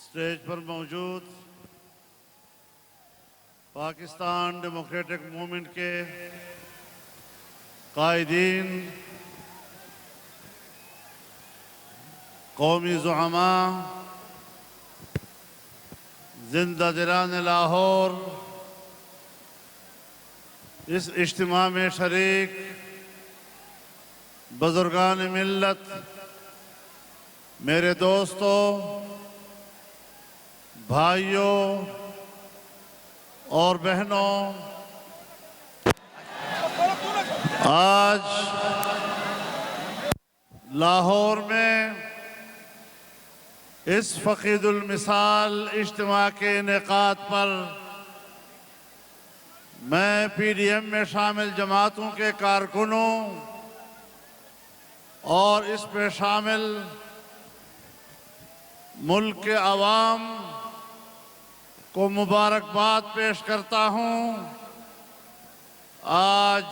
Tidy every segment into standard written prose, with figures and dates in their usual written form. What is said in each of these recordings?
Stage پر موجود Pakistan democratic movement کے قائدین، قومی زعماء، زندہ دلان لاہور، اس اجتماع میں شریک بزرگان ملت، میرے دوستوں، بھائیوں اور بہنوں، آج لاہور میں اس فقید المثال اجتماع کے انعقاد پر میں پی ڈی ایم میں شامل جماعتوں کے کارکنوں اور اس میں شامل ملک کے عوام کو مبارکباد پیش کرتا ہوں۔ آج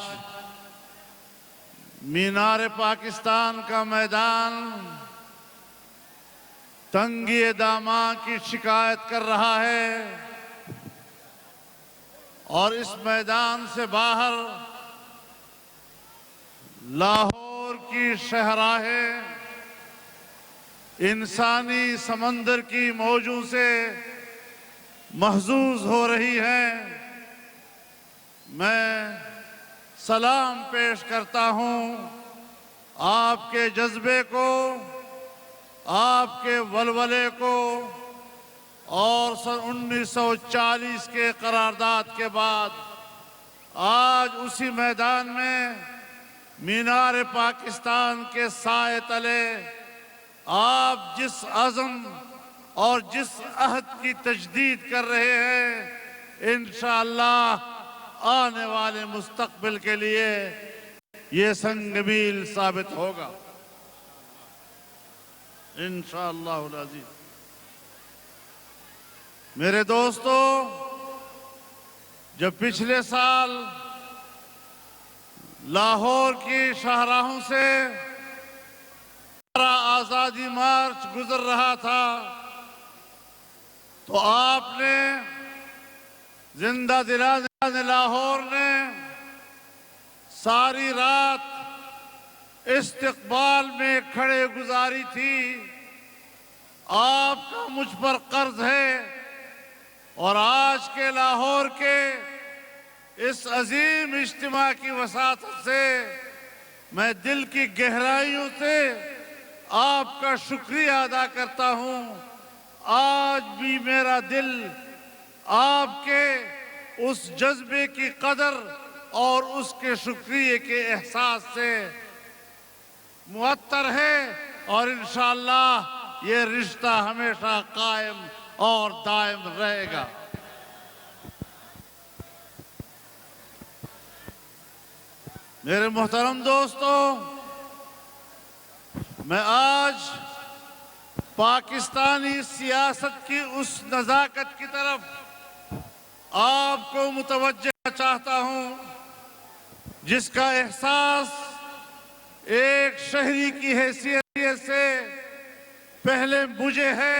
مینار پاکستان کا میدان تنگی داماں کی شکایت کر رہا ہے اور اس میدان سے باہر لاہور کی شاہراہیں انسانی سمندر کی موجوں سے محظوظ ہو رہی ہیں۔ میں سلام پیش کرتا ہوں آپ کے جذبے کو، آپ کے ولولے کو، اور سن 1940 کے قرارداد کے بعد آج اسی میدان میں مینار پاکستان کے سائے تلے آپ جس عزم اور جس عہد کی تجدید کر رہے ہیں، انشاءاللہ آنے والے مستقبل کے لیے یہ سنگ میل ثابت ہوگا انشاءاللہ العزیز۔ میرے دوستو، جب پچھلے سال لاہور کی شاہراہوں سے آزادی مارچ گزر رہا تھا تو آپ نے زندہ دلان لاہور نے ساری رات استقبال میں کھڑے گزاری تھی۔ آپ کا مجھ پر قرض ہے اور آج کے لاہور کے اس عظیم اجتماع کی وساطت سے میں دل کی گہرائیوں سے آپ کا شکریہ ادا کرتا ہوں۔ آج بھی میرا دل آپ کے اس جذبے کی قدر اور اس کے شکریہ کے احساس سے معطر ہے، اور انشاءاللہ یہ رشتہ ہمیشہ قائم اور دائم رہے گا۔ میرے محترم دوستو، میں آج پاکستانی سیاست کی اس نزاکت کی طرف آپ کو متوجہ چاہتا ہوں جس کا احساس ایک شہری کی حیثیت سے پہلے مجھے ہے،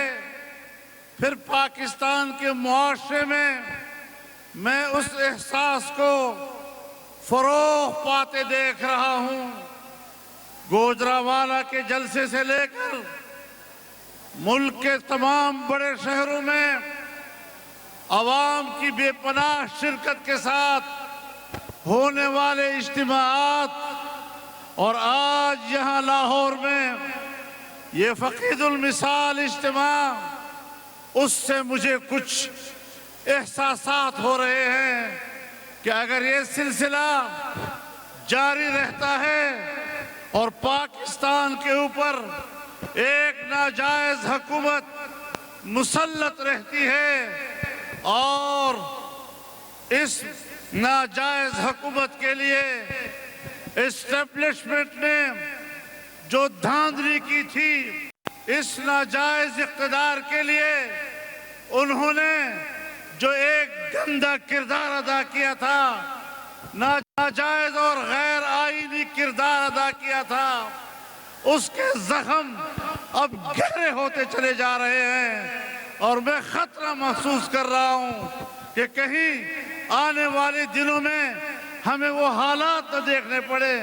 پھر پاکستان کے معاشرے میں اس احساس کو فروغ پاتے دیکھ رہا ہوں۔ گوجرانوالہ کے جلسے سے لے کر ملک کے تمام بڑے شہروں میں عوام کی بے پناہ شرکت کے ساتھ ہونے والے اجتماعات، اور آج یہاں لاہور میں یہ فقید المثال اجتماع، اس سے مجھے کچھ احساسات ہو رہے ہیں کہ اگر یہ سلسلہ جاری رہتا ہے اور پاکستان کے اوپر ایک ناجائز حکومت مسلط رہتی ہے اور اس ناجائز حکومت کے لیے اسٹیبلشمنٹ نے جو دھاندلی کی تھی، اس ناجائز اقتدار کے لیے انہوں نے جو ایک گندا کردار ادا کیا تھا، ناجائز اور غیر آئینی کردار ادا کیا تھا، اس کے زخم اب گہرے ہوتے چلے جا رہے ہیں۔ اور میں خطرہ محسوس کر رہا ہوں کہ کہیں آنے والے دنوں میں ہمیں وہ حالات نہ دیکھنے پڑے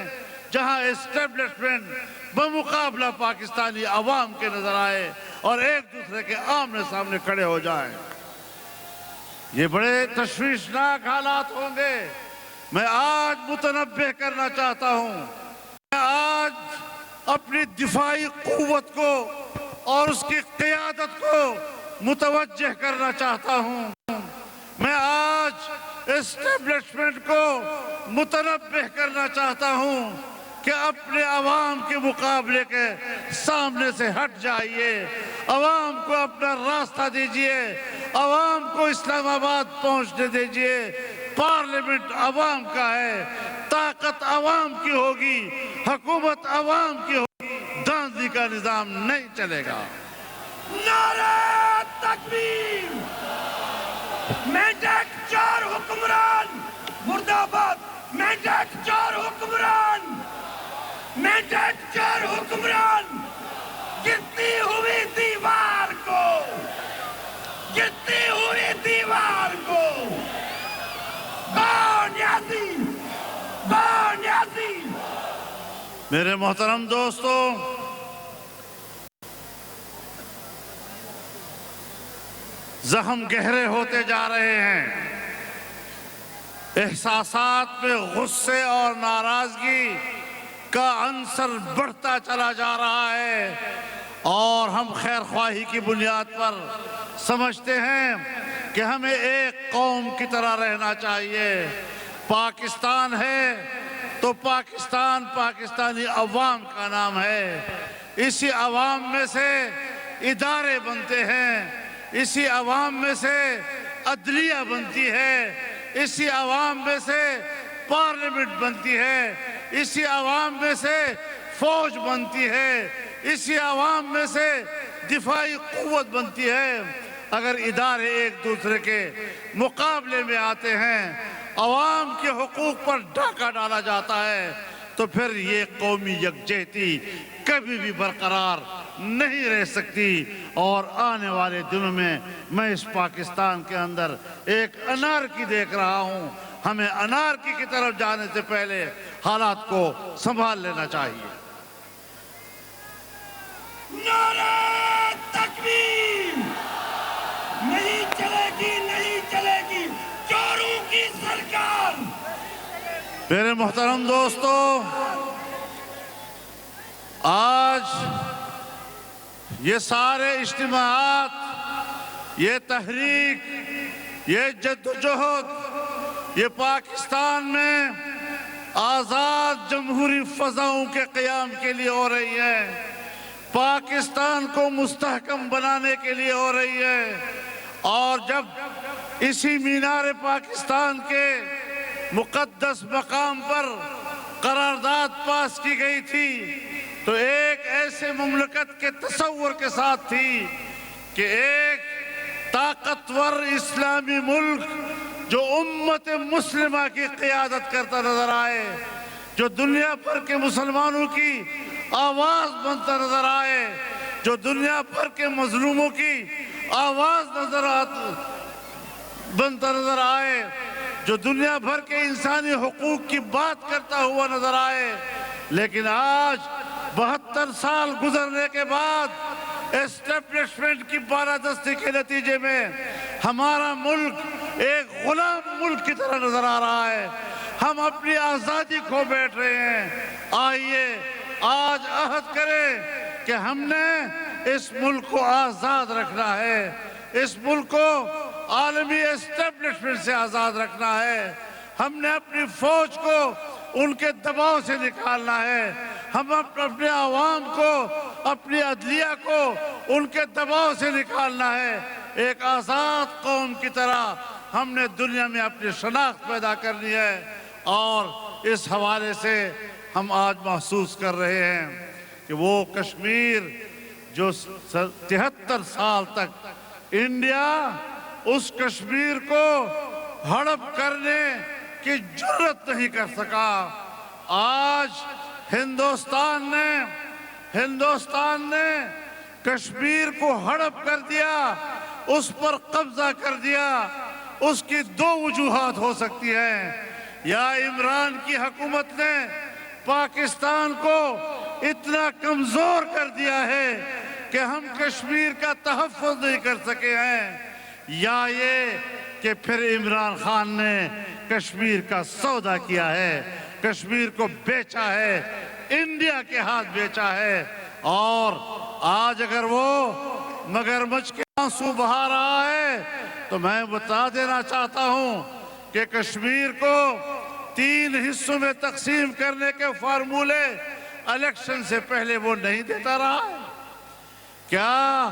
جہاں اسٹیبلشمنٹ بمقابلہ پاکستانی عوام کے نظر آئے اور ایک دوسرے کے آمنے سامنے کھڑے ہو جائیں۔ یہ بڑے تشویشناک حالات ہوں گے۔ میں آج متنبہ کرنا چاہتا ہوں، میں آج اپنی دفاعی قوت کو اور اس کی قیادت کو متوجہ کرنا چاہتا ہوں۔ میں آج اسٹیبلشمنٹ کو متنبہ کرنا چاہتا ہوں کہ اپنے عوام کے مقابلے کے سامنے سے ہٹ جائیے، عوام کو اپنا راستہ دیجئے، عوام کو اسلام آباد پہنچنے دیجئے۔ پارلیمنٹ عوام کا ہے، طاقت عوام کی ہوگی، حکومت عوام کی ہوگی، دھاندلی کا نظام نہیں چلے گا۔ نعرہ تکبیر! مینڈک چار حکمران مرد آباد! مینڈک چار حکمران! مینڈک چار حکمران! گرتی ہوئی دیوار کو! گرتی ہوئی دیوار کو! بانیازی! بانیازی! میرے محترم دوستو، زخم گہرے ہوتے جا رہے ہیں، احساسات میں غصے اور ناراضگی کا عنصر بڑھتا چلا جا رہا ہے، اور ہم خیر خواہی کی بنیاد پر سمجھتے ہیں کہ ہمیں ایک قوم کی طرح رہنا چاہیے۔ پاکستان ہے تو پاکستان پاکستانی عوام کا نام ہے۔ اسی عوام میں سے ادارے بنتے ہیں، اسی عوام میں سے عدلیہ بنتی ہے، اسی عوام میں سے پارلیمنٹ بنتی ہے، اسی عوام میں سے فوج بنتی ہے، اسی عوام میں سے دفاعی قوت بنتی ہے۔ اگر ادارے ایک دوسرے کے مقابلے میں آتے ہیں، عوام کے حقوق پر ڈاکہ ڈالا جاتا ہے، تو پھر یہ قومی یکجہتی کبھی بھی برقرار نہیں رہ سکتی۔ اور آنے والے دنوں میں اس پاکستان کے اندر ایک انارکی دیکھ رہا ہوں۔ ہمیں انارکی کی طرف جانے سے پہلے حالات کو سنبھال لینا چاہیے۔ نعرہ تکبیر! نہیں چلے گی، نہیں چلے گی چوروں کی سرکار! میرے محترم دوستو، آج یہ سارے اجتماعات، یہ تحریک، یہ جدوجہد، یہ پاکستان میں آزاد جمہوری فضاؤں کے قیام کے لیے ہو رہی ہے، پاکستان کو مستحکم بنانے کے لیے ہو رہی ہے۔ اور جب اسی مینار پاکستان کے مقدس مقام پر قرارداد پاس کی گئی تھی، تو ایک ایسے مملکت کے تصور کے ساتھ تھی کہ ایک طاقتور اسلامی ملک جو امت مسلمہ کی قیادت کرتا نظر آئے، جو دنیا بھر کے مسلمانوں کی آواز بنتا نظر آئے، جو دنیا بھر کے مظلوموں کی آواز بنتا نظر آئے، جو دنیا بھر کے انسانی حقوق کی بات کرتا ہوا نظر آئے۔ لیکن آج 72 سال گزرنے کے بعد اسٹیبلشمنٹ کی بالادستی کے نتیجے میں ہمارا ملک ایک غلام ملک کی طرح نظر آ رہا ہے۔ ہم اپنی آزادی کھو بیٹھ رہے ہیں۔ آئیے آج عہد کریں کہ ہم نے اس ملک کو آزاد رکھنا ہے، اس ملک کو عالمی اسٹیبلشمنٹ سے آزاد رکھنا ہے۔ ہم نے اپنی فوج کو ان کے دباؤ سے نکالنا ہے، ہم اپنے عوام کو، اپنی عدلیہ کو ان کے دباؤ سے نکالنا ہے۔ ایک آزاد قوم کی طرح ہم نے دنیا میں اپنی شناخت پیدا کرنی ہے، اور اس حوالے سے ہم آج محسوس کر رہے ہیں کہ وہ کشمیر جو 73 سال تک انڈیا اس کشمیر کو ہڑپ کرنے کی جرت نہیں کر سکا، آج ہندوستان نے کشمیر کو ہڑپ کر دیا، اس پر قبضہ کر دیا، اس کی دو وجوہات ہو سکتی ہیں۔ یا عمران کی حکومت نے پاکستان کو اتنا کمزور کر دیا ہے کہ ہم کشمیر کا تحفظ نہیں کر سکے ہیں، یا یہ کہ پھر عمران خان نے کشمیر کا سودا کیا ہے، کشمیر کو بیچا ہے، انڈیا کے ہاتھ بیچا ہے۔ اور آج اگر وہ مگرمچھ کے آنسو بہا رہا ہے تو میں بتا دینا چاہتا ہوں کہ کشمیر کو 3 حصوں میں تقسیم کرنے کے فارمولے الیکشن سے پہلے وہ نہیں دیتا رہا۔ کیا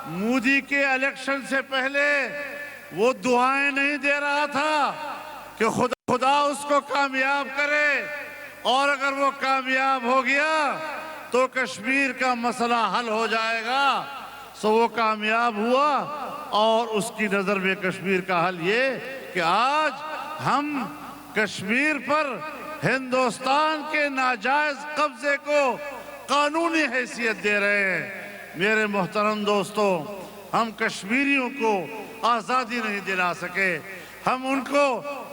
مودی کے الیکشن سے پہلے وہ دعائیں نہیں دے رہا تھا کہ خدا اس کو کامیاب کرے، اور اگر وہ کامیاب ہو گیا تو کشمیر کا مسئلہ حل ہو جائے گا؟ سو وہ کامیاب ہوا، اور اس کی نظر میں کشمیر کا حل یہ کہ آج ہم کشمیر پر ہندوستان کے ناجائز قبضے کو قانونی حیثیت دے رہے ہیں۔ میرے محترم دوستو، ہم کشمیریوں کو آزادی نہیں دلا سکے، ہم ان کو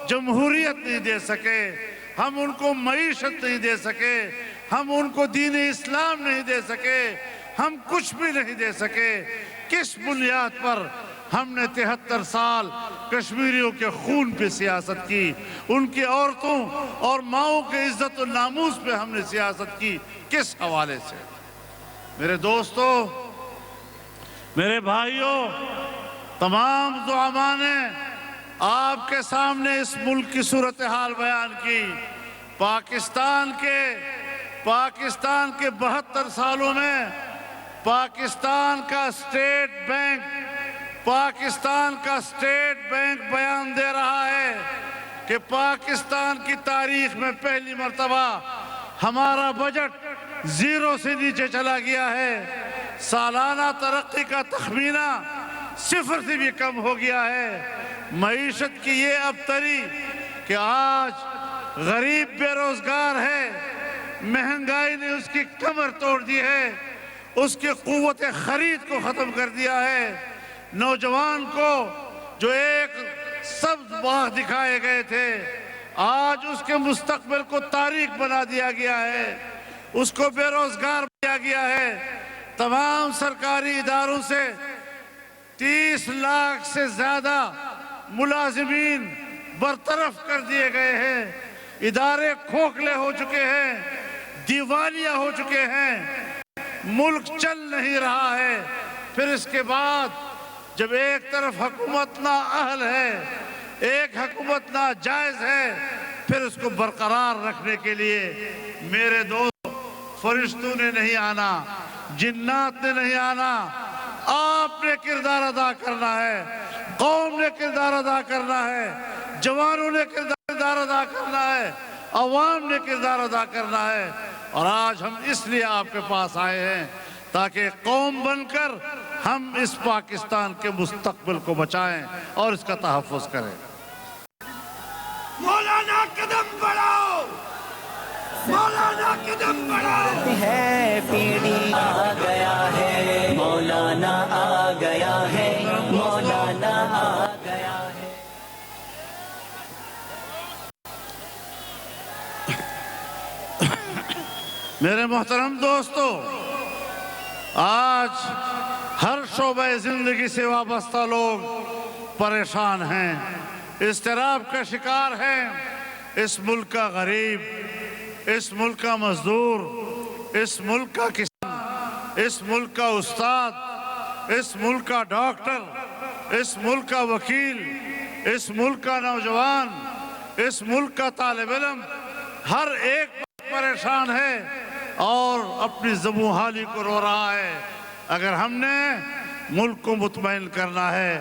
جمہوریت نہیں دے سکے، ہم ان کو معیشت نہیں دے سکے، ہم ان کو دین اسلام نہیں دے سکے، ہم کچھ بھی نہیں دے سکے۔ کس بنیاد پر ہم نے 73 سال کشمیریوں کے خون پہ سیاست کی، ان کی عورتوں اور ماؤں کے عزت و ناموس پہ ہم نے سیاست کی؟ کس حوالے سے؟ میرے دوستو، میرے بھائیوں، تمام زعماء نے آپ کے سامنے اس ملک کی صورتحال بیان کی۔ پاکستان کے 72 سالوں میں پاکستان کا اسٹیٹ بینک بیان دے رہا ہے کہ پاکستان کی تاریخ میں پہلی مرتبہ ہمارا بجٹ 0 سے نیچے چلا گیا ہے، سالانہ ترقی کا تخمینہ 0 سے بھی کم ہو گیا ہے۔ معیشت کی یہ ابتری کہ آج غریب بے روزگار ہے، مہنگائی نے اس کی کمر توڑ دی ہے، اس کی قوت خرید کو ختم کر دیا ہے۔ نوجوان کو جو ایک سبز باغ دکھائے گئے تھے، آج اس کے مستقبل کو تاریک بنا دیا گیا ہے، اس کو بے روزگار بنا گیا ہے۔ تمام سرکاری اداروں سے 30 لاکھ سے زیادہ ملازمین برطرف کر دیے گئے ہیں، ادارے کھوکھلے ہو چکے ہیں، دیوالیہ ہو چکے ہیں، ملک چل نہیں رہا ہے۔ پھر اس کے بعد جب ایک طرف حکومت نااہل ہے، ایک حکومت ناجائز ہے، پھر اس کو برقرار رکھنے کے لیے میرے دوست، فرشتوں نے نہیں آنا، جنات نے نہیں آنا، آپ نے کردار ادا کرنا ہے، قوم نے کردار ادا کرنا ہے، جوانوں نے کردار ادا کرنا ہے، عوام نے کردار ادا کرنا ہے۔ اور آج ہم اس لیے آپ کے پاس آئے ہیں تاکہ قوم بن کر ہم اس پاکستان کے مستقبل کو بچائیں اور اس کا تحفظ کریں۔ مولانا قدم بڑھاؤ، مولانا قدم بڑھاؤ ہے پیڑھی آ گیا ہے، مولانا آ گیا ہے، مولانا آ گیا ہے۔ میرے محترم دوستو، آج ہر شعبہ زندگی سے وابستہ لوگ پریشان ہیں، اضطراب کا شکار ہیں۔ اس ملک کا غریب، اس ملک کا مزدور، اس ملک کا کسان، اس ملک کا استاد، اس ملک کا ڈاکٹر، اس ملک کا وکیل، اس ملک کا نوجوان، اس ملک کا طالب علم، ہر ایک پریشان ہے اور اپنی زبوں حالی کو رو رہا ہے۔ اگر ہم نے ملک کو مطمئن کرنا ہے،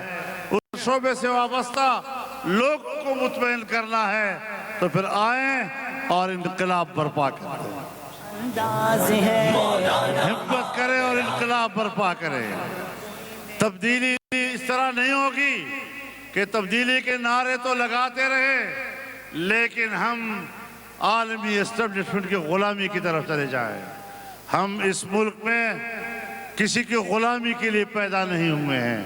اس شعبے سے وابستہ لوگوں کو مطمئن کرنا ہے، تو پھر آئیں اور انقلاب برپا کریں، ہمت کریں اور انقلاب برپا کریں۔ تبدیلی اس طرح نہیں ہوگی کہ تبدیلی کے نعرے تو لگاتے رہے لیکن ہم عالمی اسٹیبلشمنٹ کی غلامی کی طرف چلے جائیں۔ ہم اس ملک میں کسی کی غلامی کے لیے پیدا نہیں ہوئے ہیں،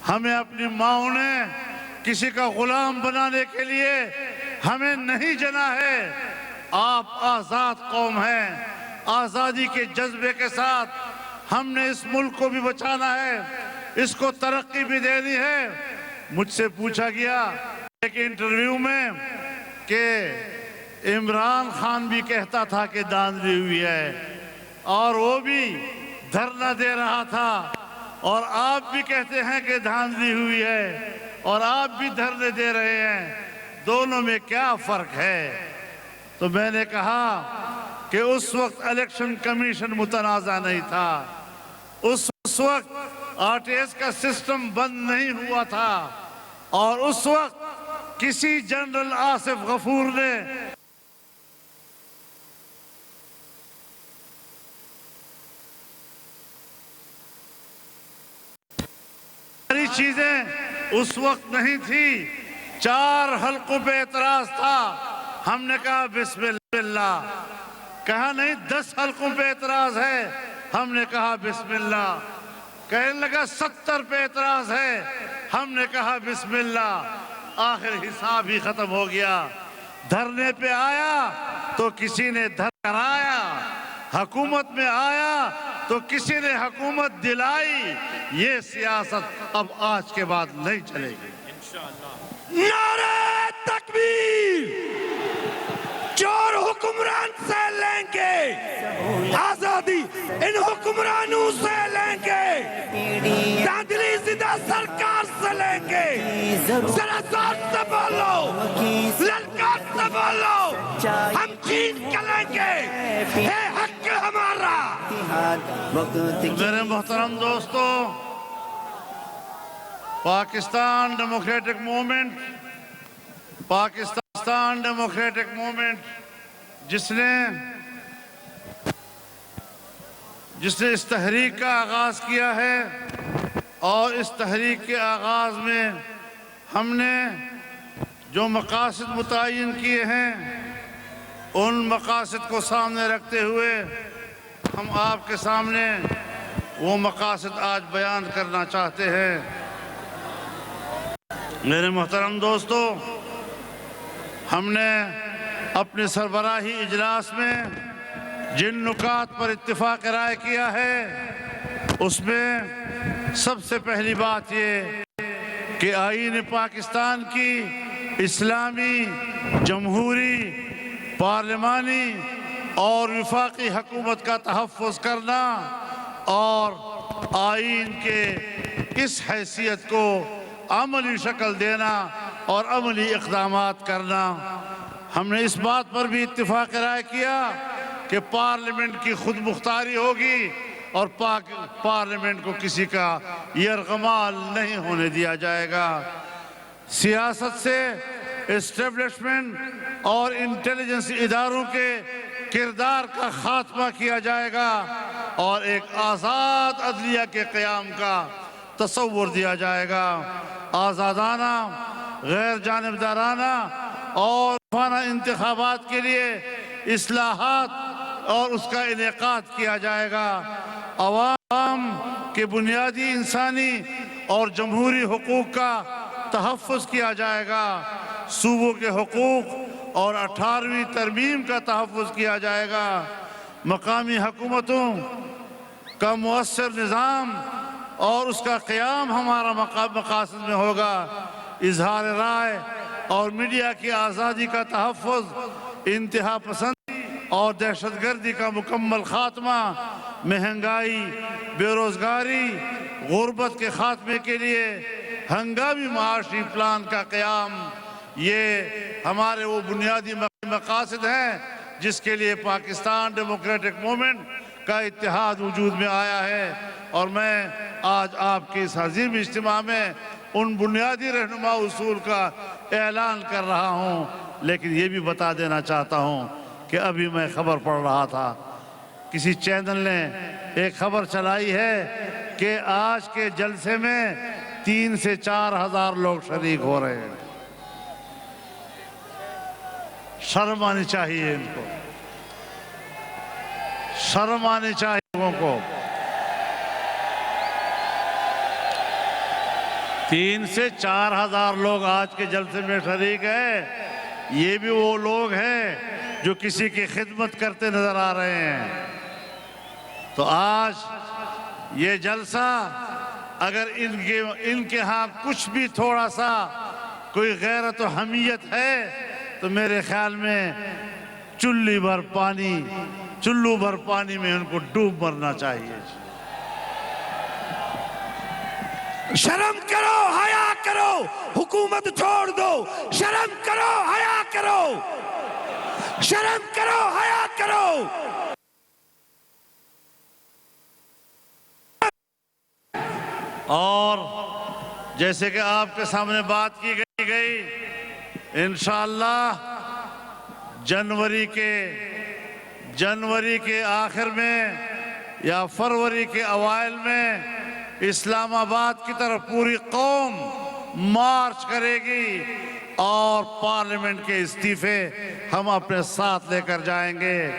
ہمیں اپنی ماؤں نے کسی کا غلام بنانے کے لیے ہمیں نہیں جنا ہے۔ آپ آزاد قوم ہیں، آزادی کے جذبے کے ساتھ ہم نے اس ملک کو بھی بچانا ہے، اس کو ترقی بھی دینی ہے۔ مجھ سے پوچھا گیا ایک انٹرویو میں کہ عمران خان بھی کہتا تھا کہ دھاندلی ہوئی ہے، اور وہ بھی دھرنا دے رہا تھا، اور آپ بھی کہتے ہیں کہ دھاندلی ہوئی ہے، اور آپ بھی دھرنے دے رہے ہیں، دونوں میں کیا فرق ہے؟ تو میں نے کہا کہ اس وقت الیکشن کمیشن متنازع نہیں تھا، اس وقت RTS کا سسٹم بند نہیں ہوا تھا، اور اس وقت کسی جنرل آصف غفور نے ساری چیزیں اس وقت نہیں تھی۔ 4 حلقوں پہ اعتراض تھا، ہم نے کہا بسم اللہ، کہا نہیں 10 حلقوں پہ اعتراض ہے، ہم نے کہا بسم اللہ، کہنے لگا 70 پہ اعتراض ہے، ہم نے کہا بسم اللہ، آخر حساب ہی ختم ہو گیا۔ دھرنے پہ آیا تو کسی نے دھر کرایا، حکومت میں آیا تو کسی نے حکومت دلائی۔ یہ سیاست اب آج کے بعد نہیں چلے گی۔ نعرہ تکبیر! چور حکمران سے لیں گے آزادی، ان حکمرانوں سے لیں گے، دھاندلی زدہ سرکار سے لیں گے۔ ذرا زور سے بولو، للکار سے بولو، ہم جیت کے لیں گے، ہے حق ہمارا۔ میرے محترم دوستو، پاکستان ڈیموکریٹک موومنٹ جس نے اس تحریک کا آغاز کیا ہے، اور اس تحریک کے آغاز میں ہم نے جو مقاصد متعین کیے ہیں، ان مقاصد کو سامنے رکھتے ہوئے ہم آپ کے سامنے وہ مقاصد آج بیان کرنا چاہتے ہیں۔ میرے محترم دوستو، ہم نے اپنے سربراہی اجلاس میں جن نکات پر اتفاق رائے کیا ہے، اس میں سب سے پہلی بات یہ کہ آئین پاکستان کی اسلامی، جمہوری، پارلیمانی اور وفاقی حکومت کا تحفظ کرنا، اور آئین کے اس حیثیت کو عملی شکل دینا اور عملی اقدامات کرنا۔ ہم نے اس بات پر بھی اتفاق رائے کیا کہ پارلیمنٹ کی خود مختاری ہوگی، اور پارلیمنٹ کو کسی کا یرغمال نہیں ہونے دیا جائے گا۔ سیاست سے اسٹیبلشمنٹ اور انٹیلیجنس اداروں کے کردار کا خاتمہ کیا جائے گا، اور ایک آزاد عدلیہ کے قیام کا تصور دیا جائے گا۔ آزادانہ، غیر جانبدارانہ اور فانہ انتخابات کے لیے اصلاحات اور اس کا انعقاد کیا جائے گا۔ عوام کے بنیادی انسانی اور جمہوری حقوق کا تحفظ کیا جائے گا۔ صوبوں کے حقوق اور 18ویں ترمیم کا تحفظ کیا جائے گا۔ مقامی حکومتوں کا مؤثر نظام اور اس کا قیام ہمارا مقاصد میں ہوگا۔ اظہار رائے اور میڈیا کی آزادی کا تحفظ، انتہا پسندی اور دہشت گردی کا مکمل خاتمہ، مہنگائی، بے روزگاری، غربت کے خاتمے کے لیے ہنگامی معاشی پلان کا قیام، یہ ہمارے وہ بنیادی مقاصد ہیں جس کے لیے پاکستان ڈیموکریٹک موومنٹ کا اتحاد وجود میں آیا ہے۔ اور میں آج آپ کے اس عظیم اجتماع میں ان بنیادی رہنما اصول کا اعلان کر رہا ہوں، لیکن یہ بھی بتا دینا چاہتا ہوں کہ ابھی میں خبر پڑھ رہا تھا، کسی چینل نے ایک خبر چلائی ہے کہ آج کے جلسے میں 3 سے 4 ہزار لوگ شریک ہو رہے ہیں۔ شرم آنی چاہیے ان کو، شرم آنی چاہیے لوگوں کو۔ 3 سے 4 ہزار لوگ آج کے جلسے میں شریک ہیں. یہ بھی وہ لوگ ہیں جو کسی کی خدمت کرتے نظر آ رہے ہیں. تو آج یہ جلسہ اگر ان کے ہاں کچھ بھی تھوڑا سا کوئی غیرت و حمیت ہے تو میرے خیال میں چلو بھر پانی میں ان کو ڈوب مرنا چاہیے. شرم کرو، حیا کرو، حکومت چھوڑ دو. شرم کرو، حیا کرو، شرم کرو، حیا کرو. اور جیسے کہ آپ کے سامنے بات کی گئی انشاءاللہ جنوری کے آخر میں یا فروری کے اوائل میں اسلام آباد کی طرف پوری قوم مارچ کرے گی اور پارلیمنٹ کے استعفے ہم اپنے ساتھ لے کر جائیں گے.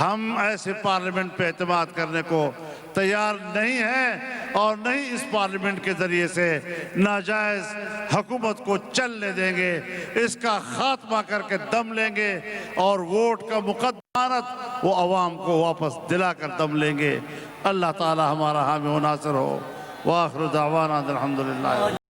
ہم ایسے پارلیمنٹ پہ اعتماد کرنے کو تیار نہیں ہیں اور نہیں اس پارلیمنٹ کے ذریعے سے ناجائز حکومت کو چلنے دیں گے. اس کا خاتمہ کر کے دم لیں گے اور ووٹ کا مقدمات وہ عوام کو واپس دلا کر دم لیں گے. اللہ تعالی ہمارا حامی و ناصر ہو. وآخر دعوانا الحمدللہ.